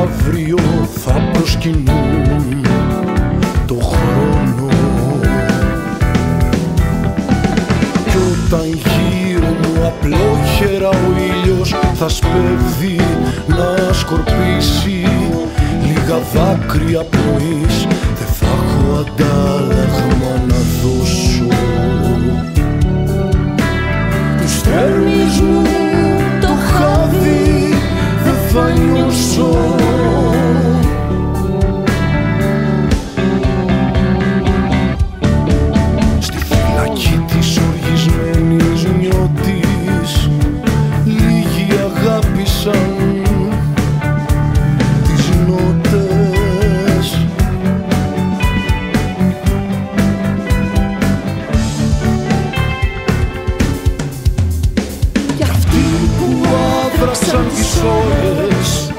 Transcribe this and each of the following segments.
αύριο θα προσκυνούν το χρόνο. Κι όταν γύρω μου απλόχερα ο ήλιος θα σπέβδει να σκορπίσει λίγα δάκρυα πνοής, δεν θα έχω αντάλλαγμα να δώσω. Τους στέρνεις μου το χάδι δεν θα νιώσω. Στη φυλακή της οργισμένης νιώτης λίγοι αγάπησαν τις νότες. Κι αυτοί που άδρασαν τις ώρες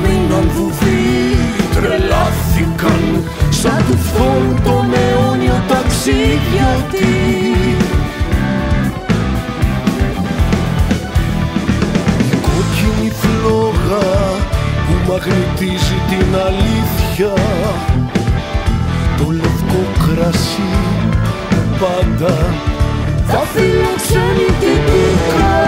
μείναν βουβοί, τρελάθηκαν σαν του φθόνου τον αιώνιο ταξιδιώτη. Η κόκκινη φλόγα που μαγνητίζει την αλήθεια, το λευκό κρασί που πάντα θα φιλοξενεί την πίκρα.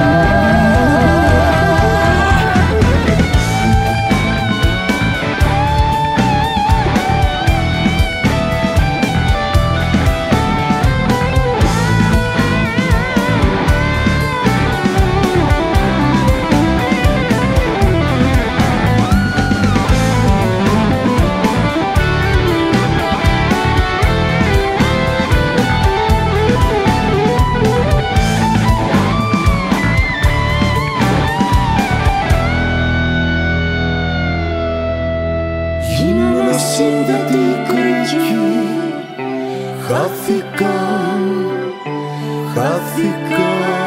Γίνανε συνδετικοί, χάθηκαν, χάθηκαν.